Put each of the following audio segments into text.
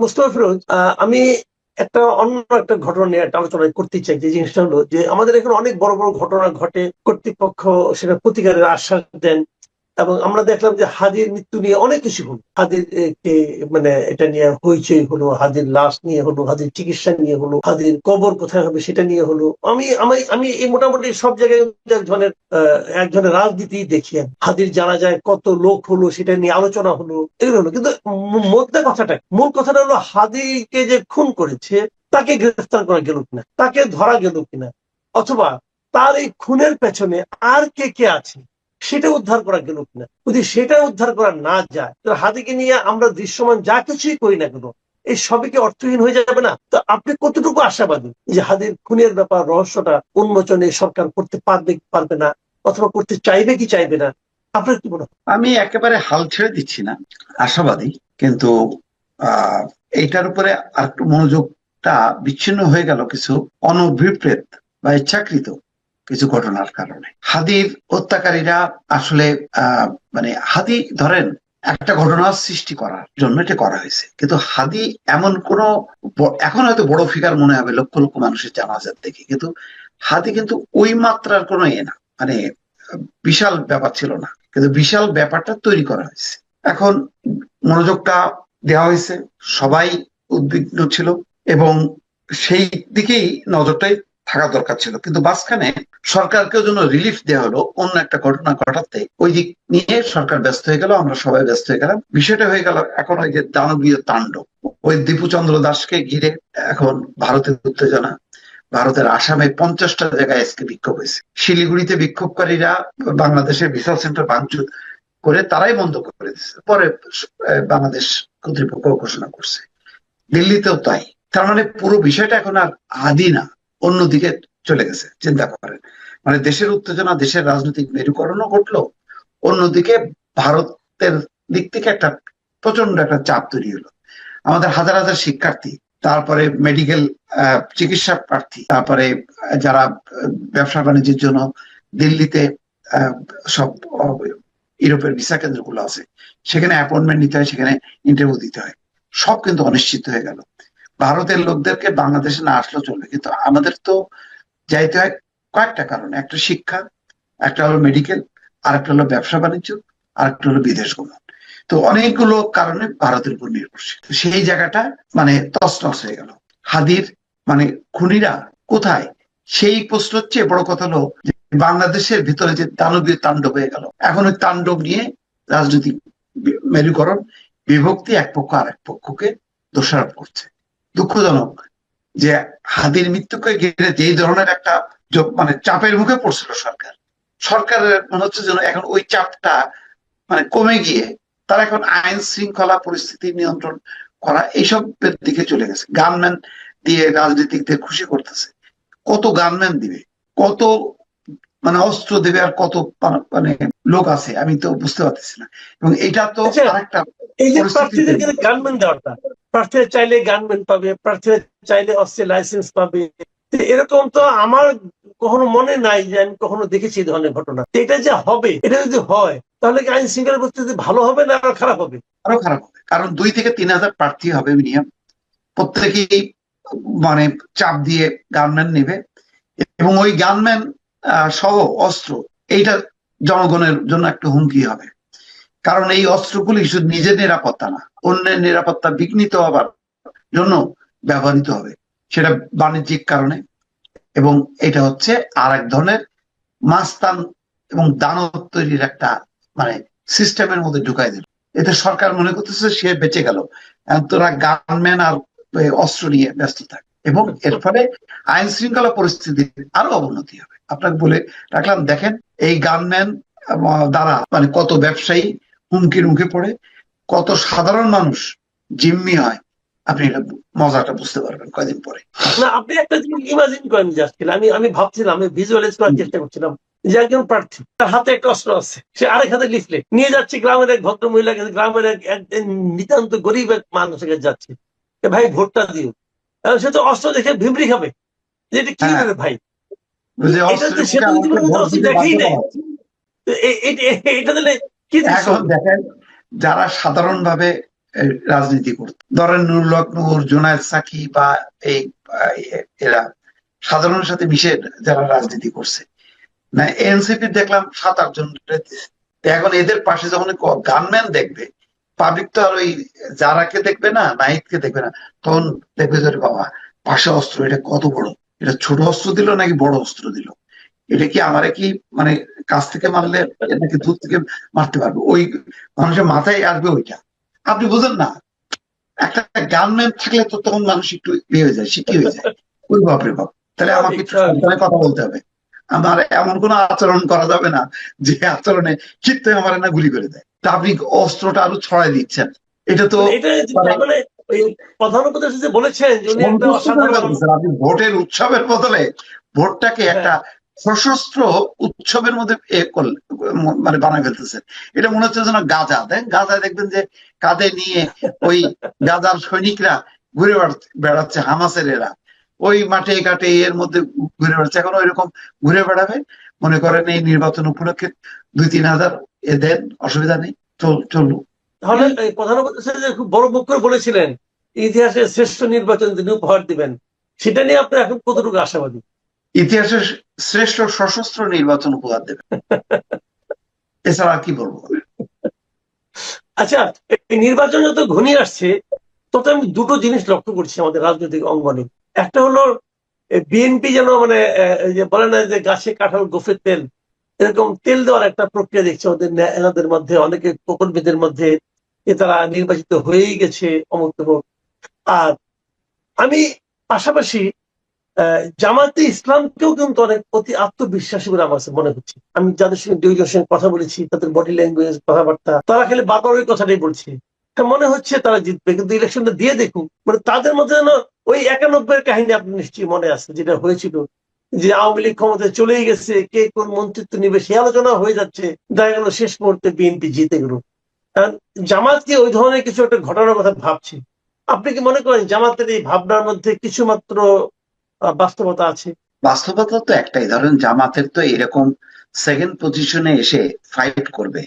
মুস্তফা ফিরোজ, আমি অন্য একটা ঘটনা নিয়ে একটা আলোচনা করতে চাই। যে জিনিসটা হলো যে আমাদের এখানে অনেক বড় বড় ঘটনা ঘটে, কর্তৃপক্ষ সেটা প্রতিকারের আশ্বাস দেন, এবং আমরা দেখলাম যে হাদির মৃত্যু নিয়ে অনেক কিছু হলো। হাদির কে মানে এটা নিয়ে হইচই হলো, হাদির লাশ নিয়ে হলো, হাদির চিকিৎসা নিয়ে হলো, হাদির কবর কোথায় হবে সেটা নিয়ে হলো। আমি আমি আমি এই মোটামুটি সব জায়গায় এক ধরনের রাজনীতি দেখি। হাদির জানা যায় কত লোক হলো সেটা নিয়ে আলোচনা হলো, এগুলো হলো। কিন্তু মূল কথাটা হলো হাদিকে যে খুন করেছে তাকে গ্রেফতার করা গেল কিনা, তাকে ধরা গেল কিনা, অথবা তার এই খুনের পেছনে আর কে কে আছে সেটা উদ্ধার করা গেল কিনা। যদি সেটা উদ্ধার করা না যায়, তাহলে হাদিকে নিয়ে আমরা দৃশ্যমান যা কিছুই করি না কেন, এই সবই কি অর্থহীন হয়ে যাবে না? তো আপনি কতটুকু আশাবাদী যে হাদির খুনের ব্যাপার রহস্যটা উন্মোচনে সরকার করতে পারবে কি পারবে না, অথবা করতে চাইবে কি চাইবে না? আপনার কি মনে হয়? আমি একেবারে হাল ছেড়ে দিচ্ছি না, আশাবাদী। কিন্তু এইটার উপরে আর একটু মনোযোগটা বিচ্ছিন্ন হয়ে গেল কিছু অনভিপ্রেত বা ইচ্ছাকৃত কিছু ঘটনার কারণে। হাদির হত্যাকারীরা আসলে মানে হাদি ধরেন একটা ঘটনা সৃষ্টি করার জন্য এটা করা হয়েছে, কিন্তু হাদি এমন কোন, এখন হয়তো বড় ফিগার মনে হবে লক্ষ লক্ষ মানুষের জানাজার দেখে, কিন্তু হাদি কিন্তু ওই মাত্রার কোনো না, মানে বিশাল ব্যাপার ছিল না, কিন্তু বিশাল ব্যাপারটা তৈরি করা হয়েছে। এখন মনোযোগটা দেওয়া হয়েছে, সবাই উদ্বিগ্ন ছিল এবং সেই দিকেই নজরটাই থাকা দরকার ছিল। কিন্তু মাঝখানে সরকারকেও জন্য রিলিফ দেওয়া হলো অন্য একটা ঘটনা ঘটাতে, ওই দিক নিয়ে সরকার ব্যস্ত হয়ে গেল, আমরা সবাই ব্যস্ত হয়ে গেলাম। বিষয়টা হয়ে গেল এখন ওই যে দানবীয় তাণ্ডব, ওই দীপুচন্দ্র দাসকে ঘিরে এখন ভারতের উত্তেজনা। ভারতের আসামে 50টা জায়গায় আজকে বিক্ষোভ হয়েছে। শিলিগুড়িতে বিক্ষোভকারীরা বাংলাদেশের ভিসা সেন্টার ভাঙচুর করে তারাই বন্ধ করে দিচ্ছে, পরে বাংলাদেশ কর্তৃপক্ষ ঘোষণা করছে। দিল্লিতেও তাই। তার মানে পুরো বিষয়টা এখন আর হাদি না, অন্যদিকে চলে গেছে। চিন্তা করেন, মানে দেশের উত্তেজনা, দেশের রাজনৈতিক মেরুকরণও ঘটলো, অন্যদিকে ভারতের দিক থেকে একটা প্রচন্ড একটা চাপ তৈরি হলো। আমাদের হাজার হাজার শিক্ষার্থী, তারপরে মেডিকেল চিকিৎসা প্রার্থী, তারপরে যারা ব্যবসা বাণিজ্যের জন্য দিল্লিতে সব ইউরোপের ভিসা কেন্দ্রগুলো আছে, সেখানে অ্যাপয়েন্টমেন্ট নিতে হয়, সেখানে ইন্টারভিউ দিতে হয়, সব কিন্তু অনিশ্চিত হয়ে গেল। ভারতের লোকদেরকে বাংলাদেশে না আসলেও চলবে, কিন্তু আমাদের তো যাইতে হয় কয়েকটা কারণে। একটা শিক্ষা, একটা হলো মেডিকেল, আর একটা হলো ব্যবসা বাণিজ্য, আর একটা হলো বিদেশ গমন। তো অনেকগুলো কারণে ভারতের উপর নির্ভরশীল। সেই জায়গাটা মানে তছনছ হয়ে গেল। হাদির মানে খুনিরা কোথায়, সেই প্রশ্ন হচ্ছে। বড় কথা হলো যে বাংলাদেশের ভিতরে যে দানবীয় তাণ্ডব হয়ে গেল, এখন ওই তাণ্ডব নিয়ে রাজনৈতিক মেরুকরণ, বিভক্তি, এক পক্ষ আর এক পক্ষকে দোষারোপ করছে। দুঃখজনক যে হাদির মৃত্যুকে ঘিরে যে ধরনের একটা মানে চাপের মুখে পড়ছিল সরকারের মনে হচ্ছে যেন এখন ওই চাপটা মানে কমে গিয়ে তারা এখন আইন শৃঙ্খলা পরিস্থিতি নিয়ন্ত্রণ করা এইসবের দিকে চলে গেছে। গানম্যান দিয়ে রাজনীতিকদের খুশি করতেছে। কত গানম্যান দিবে, কত মানে অস্ত্র দেবে, আর কত মানে লোক আছে, আমি তো বুঝতে পারতেছি না। এবং এটা তো আরেকটা এই যে প্রার্থীদেরকে গানম্যান দেওয়াটা, প্রার্থীরা চাইলে গানম্যান পাবে, প্রার্থীরা চাইলে অস্ত্রের লাইসেন্স পাবে, এরকম তো আমার কখনো মনে নাই যে আমি কখনো দেখেছি এই ধরনের ঘটনা। এটা যে হবে, এটা যদি হয় তাহলে কি আইন শৃঙ্খলা পরিস্থিতি ভালো হবে না আরো খারাপ হবে? আরো খারাপ হবে, কারণ 2 থেকে 3 হাজার প্রার্থী হবে মিনিমাম, প্রত্যেকেই মানে চাপ দিয়ে গানম্যান নেবে, এবং ওই গানম্যান সহ অস্ত্র, এইটা জনগণের জন্য একটা হুমকি হবে। কারণ এই অস্ত্রগুলি শুধু নিজের নিরাপত্তা না, অন্যের নিরাপত্তা বিঘ্নিত হবার জন্য ব্যবহৃত হবে, সেটা বাণিজ্যিক কারণে। এবং এটা হচ্ছে আর এক ধরনের মাস্তান এবং দানব তৈরির একটা মানে সিস্টেমের মধ্যে ঢুকাই দিল। এতে সরকার মনে করতেছে সে বেঁচে গেল, তোরা গানম্যান আর অস্ত্র নিয়ে ব্যস্ত থাকে, এবং এর ফলে আইন শৃঙ্খলা পরিস্থিতির আরো অবনতি হবে। আপনাকে বলে রাখলাম, দেখেন এই গানম্যান দ্বারা মানে কত ব্যবসায়ী হুমকির মুখে পড়ে, কত সাধারণ মানুষ জিম্মি হয়, আপনি এটা মজাটা বুঝতে পারবেন কয়দিন পরে। না, আপনি একটা জিনিস ইমাজিন করেন, আমি ভাবছিলাম, আমি ভিজুয়ালাইজ করার চেষ্টা করছিলাম যে একজন প্রার্থী, তার হাতে একটা অস্ত্র আছে, সে আরেক হাতে লিফলেট নিয়ে যাচ্ছে গ্রামের এক ভদ্র মহিলা, গ্রামের এক নিতান্ত গরিব এক মানুষের কাছে যাচ্ছে, ভাই ভোটটা দিও। সে তো অস্ত্র দেখে ভিমরি খাবে যে এটা কি করে ভাই, এটা তো সে তো অস্ত্র দেখেই নেই, এটা দিলে কি? এখন দেখেন যারা সাধারণভাবে রাজনীতি করত। ধরেন নুরুল হক নূর, জোনায়েদ সাকি বা এই এরা সাধারণের সাথে মিশে যারা রাজনীতি করছে না। এনসিপি দেখলাম 7-8 জন দিছে। এখন এদের পাশে যখন গানম্যান দেখবে, পাবলিক তো আর ওই যারাকে দেখবে না, নাহিদকে দেখবে না, তখন দেখবে যে বাবা পাশে অস্ত্র, এটা কত বড়, এটা ছোট অস্ত্র দিল নাকি বড় অস্ত্র দিল, এটা কি আমারে কি মানে কাছ থেকে মারলে নাকি দূর থেকে মারতে পারবে, ওই মানুষের মাথায় আসবে ওইটা। আপনি বুঝেন না, একটা গানম্যান থাকলে তো তখন মানুষ একটু ইয়ে হয়ে যায়, শিক্ষিত হয়ে যায়, ওই বাপরে বাপ, তাহলে আমাকে একটু সাবধানে কথা বলতে হবে, আমার এমন কোন আচরণ করা যাবে না যে আচরণে ক্ষিপ্ত হয়ে আমার না গুলি করে দেয়। তা আপনি অস্ত্রটা আরো ছড়াই দিচ্ছেন, এটা তো এটা মানে ওই প্রধান উপদেষ্টা যে বলেছেন যে উনি একটা সন্তুষ্ট করে অসাধারণ ফেলতেছেন। আপনি ভোটের উৎসবের বদলে ভোটটাকে একটা সশস্ত্র উৎসবের মধ্যে মানে বানায় ফেলতেছেন। এটা মনে হচ্ছে যেন গাঁজা দেন, গাঁজা দেখবেন যে কাঁধে নিয়ে ওই গাজার সৈনিকরা ঘুরে বেড়াচ্ছে, হামাসের এরা ওই মাঠে ঘাটে এর মধ্যে ঘুরে বেড়াচ্ছে। এখন ওই রকম ঘুরে বেড়াবে, মনে করেন এই নির্বাচন উপলক্ষে 2-3 হাজার এ দেন, অসুবিধা নেই, চলুক। তাহলে এই প্রধান উপদেষ্টা যে খুব বড় মুখ করে বলেছিলেন ইতিহাসের শ্রেষ্ঠ নির্বাচন তিনি উপহার দিবেন, সেটা নিয়ে আপনি এখন কতটুকু আশাবাদী? ইতিহাসের শ্রেষ্ঠ সশস্ত্র নির্বাচন উপহার দেবে, এছাড়া আর কি বলবো। আচ্ছা, এই নির্বাচন যত ঘনিয়ে আসছে তত আমি দুটো জিনিস লক্ষ্য করছি আমাদের রাজনৈতিক অঙ্গনে। একটা হলো বিএনপি যেন মানে এই যে বলে না যে গাছে কাঁঠাল গোফের তেল, এরকম তেল দেওয়ার একটা প্রক্রিয়া দেখছে ওদের এনাদের মধ্যে, অনেকে কর্মীদের মধ্যে, যে তারা নির্বাচিত হয়েই গেছে অমুক তমুক। আর আমি পাশাপাশি জামাতে ইসলামকেও কিন্তু অনেক অতি আত্মবিশ্বাসী বলে আমার কাছে মনে হচ্ছে। আমি যাদের সঙ্গে দুইজনের সঙ্গে কথা বলেছি, তাদের বডি ল্যাঙ্গুয়েজ, কথাবার্তা, তারা খালি বারবার ওই কথাটাই বলছে। মনে হচ্ছে তারা জিতবে, কিন্তু ইলেকশনটা দিয়ে দেখুক, মানে তাদের মধ্যে যেন ওই 91 কাহিনী আপনি নিশ্চয়ই মনে আছে, যেটা হয়েছিল যে আওয়ামী লীগ ক্ষমতায় চলেই গেছে, কে কোন মন্ত্রিত্ব নিবে সে আলোচনা হয়ে যাচ্ছে, দেখা গেল শেষ মুহূর্তে বিএনপি জিতে গেল। জামাত কি ওই ধরনের কিছু একটা ঘটনার কথা ভাবছে? আপনি কি মনে করেন জামাতের এই ভাবনার মধ্যে কিছু মাত্র বাস্তবতা আছে? বাস্তবতা তো একটাই, ধরেন জামাতের তো এরকম সেকেন্ড পজিশনে এসে ফাইট করবে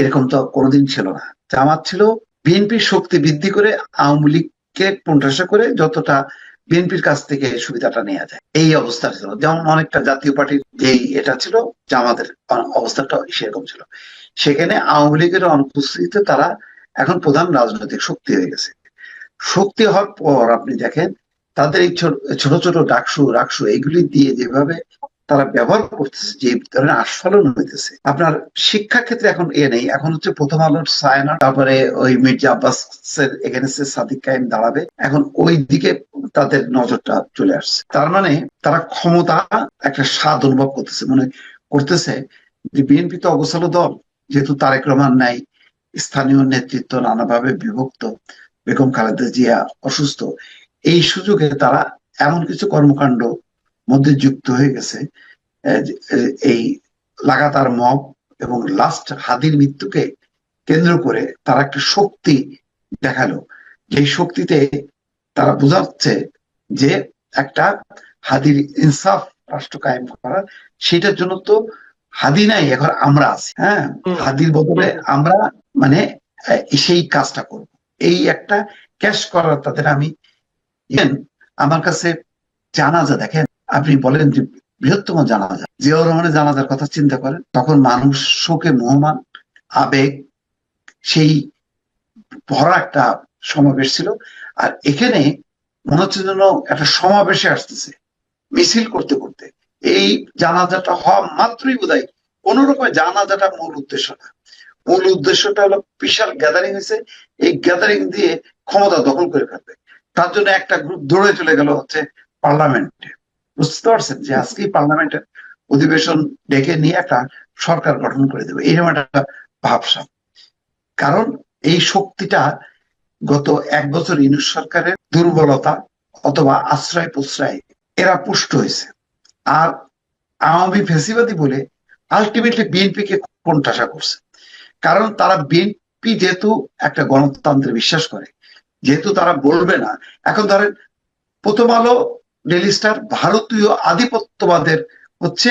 এরকম তো কোনোদিন ছিল না। জামাত ছিল বিএনপির শক্তি বৃদ্ধি করে আওয়ামী লীগকে কোণঠাসা করে যতটা বিএনপির কাছ থেকে সুবিধাটা নেওয়া যায়, এই অবস্থা ছিল। যেমন অনেকটা জাতীয় পার্টির যেই এটা ছিল, জামাতের অবস্থাটা সেরকম ছিল। সেখানে আওয়ামী লীগের অনুপস্থিতিতে তারা এখন প্রধান রাজনৈতিক শক্তি হয়ে গেছে। শক্তি হওয়ার পর আপনি দেখেন তাদের এই ছোট ছোট ডাকসু রাকসু এগুলি দিয়ে যেভাবে তারা ব্যবহার করতেছে, যে ধরনের আস্ফালন হইতেছে, আপনার শিক্ষা ক্ষেত্রে এখন এ নেই, এখন হচ্ছে প্রথম আলোর সায়না, তারপরে ওই মির্জা আব্বাসের এগেনস্টে সাদিক কায়েম দাঁড়াবে, এখন ওই দিকে তাদের নজরটা চলে আসছে। তার মানে তারা ক্ষমতা একটা স্বাদ অনুভব করতেছে, মনে করতেছে যে বিএনপি তো অগোছালো দল, যেহেতু তারেক রহমান নাই, স্থানীয় নেতৃত্ব নানাভাবে বিভক্ত, বেগম খালেদা জিয়া অসুস্থ, এই সুযোগে তারা এমন কিছু কর্মকাণ্ড মধ্যে যুক্ত হয়ে গেছে, এই লাগাতার মব এবং লাস্ট হাদির মৃত্যুকে কেন্দ্র করে তারা একটা শক্তি দেখালো, যে শক্তিতে তারা বোঝাচ্ছে যে একটা হাদির ইনসাফ রাষ্ট্র কায়েম করা, সেটার জন্য তো হাদি নাই, এখন আমরা আছি। হ্যাঁ, হাদির বদলে আমরা মানে সেই কাজটা করব, এই একটা ক্যাশ করার তাদের। আমি আমার কাছে জানাজা দেখেন, আপনি বলেন যে বৃহত্তম জানাজা, জিয়াউর রহমানের জানাজার কথা চিন্তা করেন, তখন মানুষ শোকে মোহমান, আবেগ সেই ভরা একটা সমাবেশ ছিল। আর এখানে মনে হচ্ছে যেন একটা সমাবেশে আসতেছে মিছিল করতে করতে। এই জানাজাটা হওয়া মাত্রই বোধহয় কোন রকম, জানাজাটা মূল উদ্দেশ্য না, মূল উদ্দেশ্যটা হলো বিশাল গ্যাদারিং হয়েছে, এই গ্যাদারিং দিয়ে ক্ষমতা দখল করে ফেলবে। তার জন্য একটা গ্রুপ দৌড়ে চলে গেল হচ্ছে পার্লামেন্টে। বুঝতে পারছেন যে আজকেই পার্লামেন্টের অধিবেশন ডেকে নিয়ে একটা সরকার গঠন করে দেবে, এরকম একটা ভাবসাব। কারণ এই শক্তিটা গত 1 বছর ইউনূস সরকারের দুর্বলতা অথবা আশ্রয় প্রশ্রয় এরা পুষ্ট হয়েছে। আর আওয়ামী ফেসিবাদী বলে আলটিমেটলি বিএনপি কে কোণঠাসা করছে। কারণ তারা বিএনপি যেহেতু একটা গণতন্ত্রে বিশ্বাস করে, যেহেতু তারা বলবে না, এখন ধরেন প্রথম আলো, ডেইলি স্টার ভারতীয় আধিপত্যবাদের হচ্ছে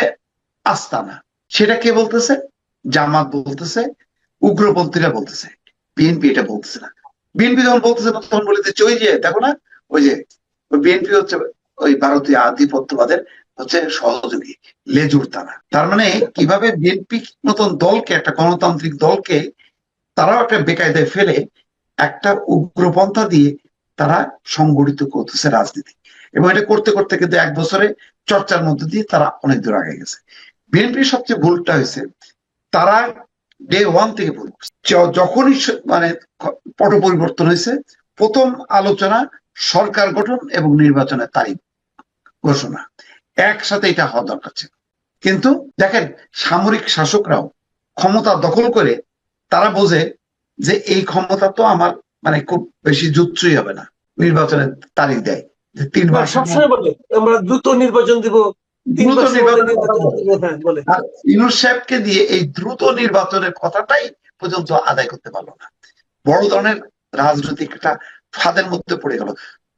আস্তানা, সেটা কে বলতেছে? জামাত বলতেছে, উগ্রপন্থীরা বলতেছে, বিএনপি এটা বলতেছে না। বিএনপি যখন বলতেছে না তখন বলে দিচ্ছে ওই যে দেখো না, ওই যে ওই বিএনপি হচ্ছে ওই ভারতীয় আধিপত্যবাদের হচ্ছে সহযোগী, লেজুর তারা। তার মানে কিভাবে বিএনপি মতন দলকে, একটা গণতান্ত্রিক দলকে তারাও একটা বেকায়দায় ফেলে একটা উগ্রপন্থা দিয়ে তারা সংগঠিত করতেছে রাজনীতি। এবং এটা করতে করতে কিন্তু 1 বছরে চর্চার মধ্যে দিয়ে তারা অনেক দূর আগে গেছে। বিএনপির সবচেয়ে ভুলটা হয়েছে, তারা ডে ওয়ান থেকে ভুল করছে। যখনই মানে পট পরিবর্তন হয়েছে, প্রথম আলোচনা সরকার গঠন এবং নির্বাচনের তারিখ ঘোষণা, একসাথে এটা হওয়া দরকার ছিল। কিন্তু দেখেন, সামরিক শাসকরাও ক্ষমতা দখল করে তারা বোঝে যে এই ক্ষমতা তো আমার মানে খুব বেশি জুৎসই হবে না, নির্বাচনের তারিখ দেয় যে 3 মাস সবসময় বলে আমরা দ্রুত নির্বাচন দিব, 3 দ্রুত মাসের মধ্যে নির্বাচনের কথা নির্বাচন বলে। দিব, হ্যাঁ বলে। আর ইউনূস সাহেবকে দিয়ে এই দ্রুত নির্বাচনের কথাটাই পর্যন্ত আদায় করতে পারলো না। বড় ধরনের রাজনৈতিক একটা ফাঁদের মধ্যে পড়ে গেল।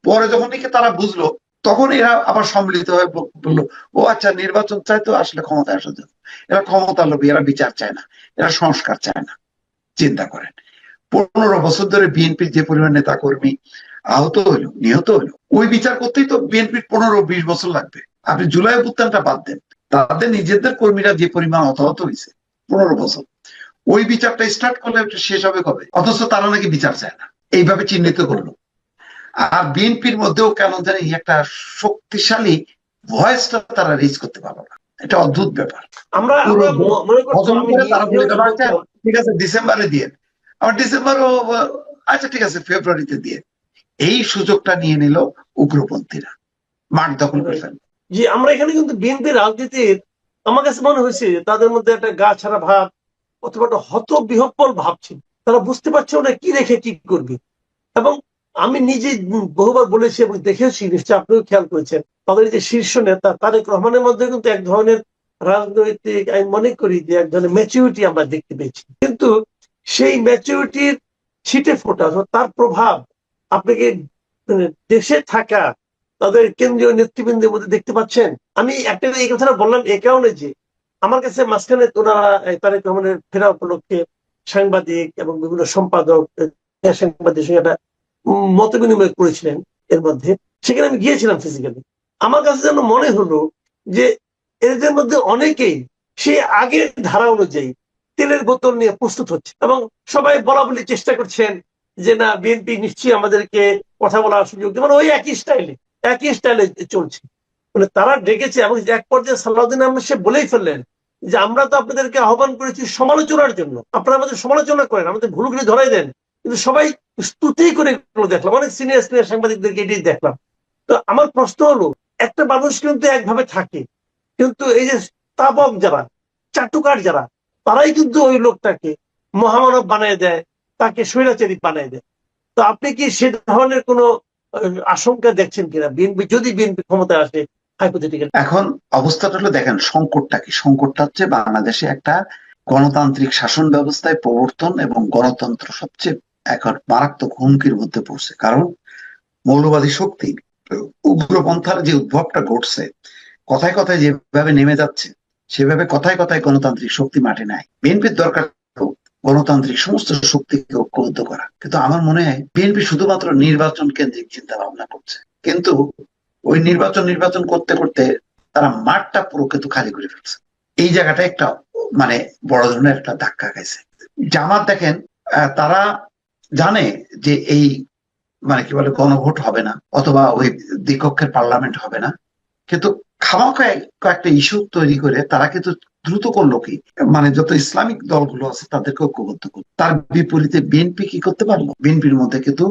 পরে যখন নাকি তারা বুঝলো, তখন এরা আবার সম্মিলিত হয়ে বললো, ও আচ্ছা, নির্বাচন চাই তো আসলে ক্ষমতায় আসার জন্য। এরা ক্ষমতা লোভী, এরা বিচার চায় না, এরা সংস্কার চায় না। চিন্তা করেন, 15 বছর ধরে বিএনপির যে পরিমাণ নেতা কর্মী আহত হইলো, নিহত হইলো, ওই বিচার করতেই তো বিএনপির 15-20 বছর লাগবে। আপনি জুলাই অভ্যুত্থানটা বাদ দেন, তাদের নিজেদের কর্মীরা যে পরিমাণ হতাহত হয়েছে 15 বছর, ওই বিচারটা স্টার্ট করলে শেষ হবে কবে? অথচ তারা নাকি বিচার চায় না, এইভাবে চিহ্নিত করলো। আর বিএনপির মধ্যেও কেন জানি একটা শক্তিশালী ভয়েসটা তারা রিচ করতে পারলো না। এটা অদ্ভুত ব্যাপার। আমরা মনে করতাম, আমি তারা বলে গেল আচ্ছা ঠিক আছে ডিসেম্বরে দিয়ে, আমার ডিসেম্বরও আচ্ছা ঠিক আছে ফেব্রুয়ারিতে দিয়ে। এই সুযোগটা নিয়ে নিল উগ্রপন্থীরা, মাঠ দখল করে ফেলল। জি, আমরা এখানে কিন্তু বিএনপি রাজনীতির আমার কাছে মনে হয়েছে তাদের মধ্যে একটা গা ছাড়া ভাব অথবা একটা হতবিহ্বল ভাব ছিল। তারা বুঝতে পারছে না কি রেখে কি করবে। এবং আমি নিজে বহুবার বলেছি এবং দেখেছি, নিশ্চয় আপনিও খেয়াল করেছেন, তাদের যে শীর্ষ নেতা তারেক রহমানের মধ্যে কিন্তু এক ধরনের রাজনৈতিক, আমি মনে করি যে এক ধরনের ম্যাচুরিটি আমরা দেখতে পেয়েছি। কিন্তু সেই ম্যাচুরিটির ছিটে ফোটা, তার প্রভাব আপনাকে দেশে থাকা তাদের কেন্দ্রীয় নেতৃবৃন্দের মধ্যে দেখতে পাচ্ছেন। আমি একটা এই কথাটা বললাম এ কারণে যে আমার কাছে মাঝখানে ওনারা তারেক রহমানের ফেরা উপলক্ষে সাংবাদিক এবং বিভিন্ন সম্পাদক সাংবাদিকের সঙ্গে একটা মত বিনিময় করেছিলেন। এর মধ্যে সেখানে আমি গিয়েছিলাম ফিজিক্যালি। আমার কাছে যেন মনে হলো যে এদের মধ্যে অনেকেই সেই আগের ধারা অনুযায়ী তেলের বোতল নিয়ে প্রস্তুত হচ্ছে এবং সবাই বলা বলি চেষ্টা করছেন যে না, বিএনপি নিশ্চয়ই আমাদেরকে কথা বলার সুযোগ দেবে, মানে ওই একই স্টাইলে চলছে। মানে তারা ডেকেছে এবং এক পর্যায়ে সালাউদ্দিন আহমেদ সে বলেই ফেললেন যে আমরা তো আপনাদেরকে আহ্বান করেছি সমালোচনার জন্য, আপনারা আমাদের সমালোচনা করেন, আমাদের ভুলগুলি ধরাই দেন, কিন্তু সবাই স্তুতি করে দেখলাম, অনেক সিনিয়র সাংবাদিকদেরকে এটাই দেখলাম। তো আমার প্রশ্ন হলো, একটা মানুষ কিন্তু একভাবে থাকে, কিন্তু এই যে স্থাপক যারা, চাটুকার যারা, তারাই কিন্তু ওই লোকটাকে মহামানব বানিয়ে দেয়, তাকে স্বৈরাচারী বানিয়ে দেয়। তো আপনি কি সে ধরনের কোনো আশঙ্কা দেখছেন কিনা বিএনপি, যদি বিএনপি ক্ষমতায় আসে হাইপোথেটিক্যাল? এখন অবস্থাটা হলো, দেখেন সংকটটা কি। সংকটটা হচ্ছে বাংলাদেশে একটা গণতান্ত্রিক শাসন ব্যবস্থায় প্রবর্তন এবং গণতন্ত্র সবচেয়ে এখন মারাত্মক হুমকির মধ্যে পড়ছে। কারণ মৌলবাদী শক্তি, উগ্রপন্থার যে উদ্ভবটা ঘটছে, কথায় কথায় যেভাবে নেমে যাচ্ছে, সেভাবে কথায় কথায় গণতান্ত্রিক শক্তি মাঠে নাই। বিএনপির দরকার গণতান্ত্রিক সমস্ত শক্তিকে ঐক্যবদ্ধ করা। কিন্তু আমার মনে হয় বিএনপি শুধুমাত্র নির্বাচন কেন্দ্রিক চিন্তা ভাবনা করছে, কিন্তু ওই নির্বাচন করতে করতে তারা মাঠটা পুরো কিন্তু খালি করে ফেলছে। এই জায়গাটা একটা মানে বড় ধরনের একটা ধাক্কা খাইছে। জামাত দেখেন, তারা জানে যে এই মানে কি বলে গণভোট হবে না, অথবা ওই দ্বিকক্ষের পার্লামেন্ট হবে না, কিন্তু খামাখা কয়েকটা ইস্যু তৈরি করে তারা কিন্তু দ্রুত করলো কি, মানে যত ইসলামিক দলগুলো আছে তাদেরকে ঐক্যবদ্ধ করলো। তার বিপরীতে বিএনপি কি করতে পারলো? বিএনপির মধ্যে কিন্তু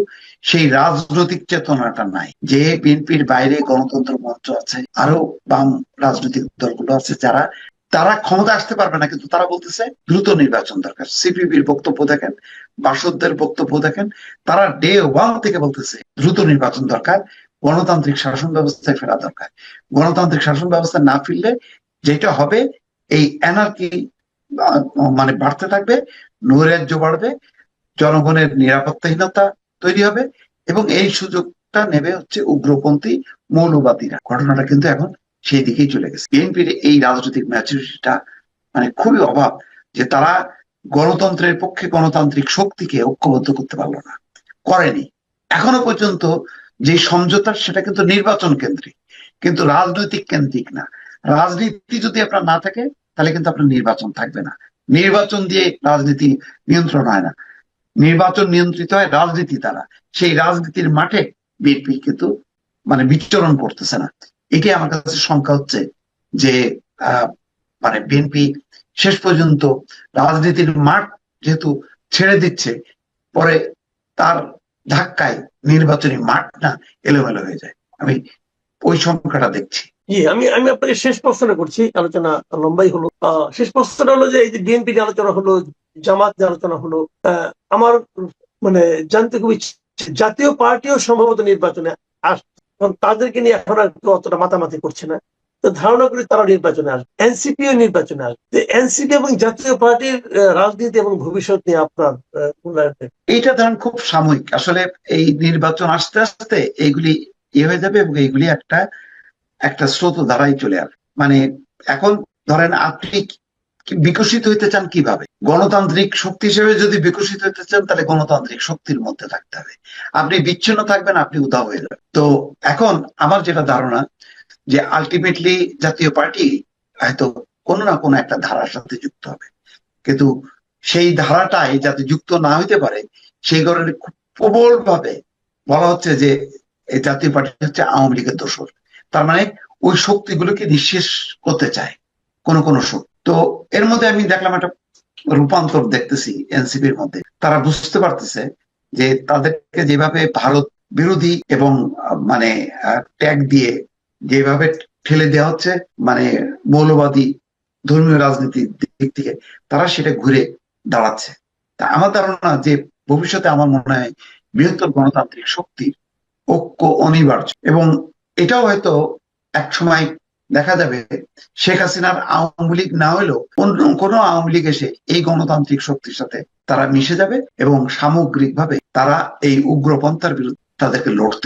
সেই রাজনৈতিক চেতনাটা নাই। যে বিএনপির বাইরে গণতন্ত্র মঞ্চ আছে, আরো বাম রাজনৈতিক দলগুলো আছে, তারা ক্ষমতা আসতে পারবে না, কিন্তু তারা বলতেছে দ্রুত নির্বাচন দরকার। সিপিবির বক্তব্য দেখেন, বাসদের বক্তব্য দেখেন, তারা ডে ওয়ান থেকে বলতেছে দ্রুত নির্বাচন দরকার, গণতান্ত্রিক শাসন ব্যবস্থায় ফেরা দরকার। গণতান্ত্রিক শাসন ব্যবস্থা না ফিরলে যেটা হবে, এই এনার্কি মানে বাড়তে থাকবে, নৈরাজ্য বাড়বে, জনগণের নিরাপত্তাহীনতা তৈরি হবে, এবং এই সুযোগটা নেবে হচ্ছে উগ্রপন্থী মৌলবাদীরা। ঘটনাটা কিন্তু এখন সেই দিকেই চলে গেছে। বিএনপির এই রাজনৈতিক ম্যাচুরিটিটা মানে খুবই অভাব, যে তারা গণতন্ত্রের পক্ষে গণতান্ত্রিক শক্তিকে ঐক্যবদ্ধ করতে পারলো না। করেনি। এখনো পর্যন্ত যে সমঝোতা সেটা কিন্তু নির্বাচন কেন্দ্রিক, কিন্তু রাজনৈতিক কেন্দ্রিক না। রাজনীতি যদি আপনার না থাকে তাহলে কিন্তু আপনার নির্বাচন থাকবে না। নির্বাচন দিয়ে রাজনীতি নিয়ন্ত্রণ হয় না, নির্বাচন নিয়ন্ত্রিত হয় রাজনীতি দ্বারা। সেই রাজনীতির মাঠে বিএনপি কিন্তু মানে বিচরণ করতেছে না। এটাই আমার কাছে শঙ্কা হচ্ছে যে আহ মানে বিএনপি শেষ পর্যন্ত রাজনীতির মাঠ যেহেতু ছেড়ে দিচ্ছে, পরে তার ধাক্কায় নির্বাচনী মাঠ না এলোমেলো হয়ে যায়। আমি ওই সংখ্যাটা দেখছি। জি, আমি আমি আপনাকে শেষ প্রশ্নটা করছি, আলোচনা লম্বাই হলো। শেষ প্রশ্নটা হলো যে এই যে বিএনপি নিয়ে আলোচনা হলো, জামাত নিয়ে আলোচনা হলো, আমার মানে জানতে খুব ইচ্ছে, জাতীয় পার্টিও সম্ভবত নির্বাচনে আসবে, কারণ তাদেরকে নিয়ে এখন আর কেউ অতটা মাতামাতি করছে না। তো ধারণা করি তারা নির্বাচনে আসবে, এনসিপিও নির্বাচনে আসবে। এনসিপি এবং জাতীয় পার্টির রাজনীতি এবং ভবিষ্যৎ নিয়ে আপনার মূল্যায়ন? এইটা ধরেন খুব সাময়িক, আসলে এই নির্বাচন আস্তে আস্তে এইগুলি হয়ে যাবে এবং এইগুলি একটা একটা স্রোত ধারায় চলে আসবে। মানে এখন ধরেন আপনি বিকশিত হইতে চান কিভাবে? গণতান্ত্রিক শক্তি হিসেবে যদি বিকশিত হইতে চান তাহলে গণতান্ত্রিক শক্তির মধ্যে থাকতে হবে। আপনি বিচ্ছিন্ন থাকবেন, আপনি উধাও হয়ে যাবেন। তো এখন আমার যেটা ধারণা যে আলটিমেটলি জাতীয় পার্টি হয়তো কোনো না কোনো একটা ধারার সাথে যুক্ত হবে, কিন্তু সেই ধারাটাই যাতে যুক্ত না হইতে পারে সেই কারণে খুব প্রবল ভাবে বলা হচ্ছে যে এই জাতীয় পার্টি হচ্ছে আওয়ামী লীগের দোসর। তার মানে ওই শক্তিগুলোকে নিঃশেষ করতে চায় কোন কোন শক্তি। তো এর মধ্যে আমি দেখলাম একটা রূপান্তর দেখতেছি এনসিপির মধ্যে। তারা বুঝতে পারতেছে যে তাদেরকে যেভাবে ভারত বিরোধী এবং মানে ট্যাগ দিয়ে যেভাবে ঠেলে দেওয়া হচ্ছে মানে মৌলবাদী ধর্মীয় রাজনীতির দিক থেকে, তারা সেটা ঘুরে দাঁড়াচ্ছে। তা আমার ধারণা যে ভবিষ্যতে আমার মনে হয় বৃহত্তর গণতান্ত্রিক শক্তির ঐক্য অনিবার্য, এবং এটাও হয়তো এক সময় দেখা যাবে শেখ হাসিনার আওয়ামী লীগ না হলেও অন্য কোনো আওয়ামী লীগ এসে এই গণতান্ত্রিক শক্তির সাথে তারা মিশে যাবে এবং সামগ্রিকভাবে তারা এই উগ্রপন্থার বিরুদ্ধে তাদেরকে লড়তে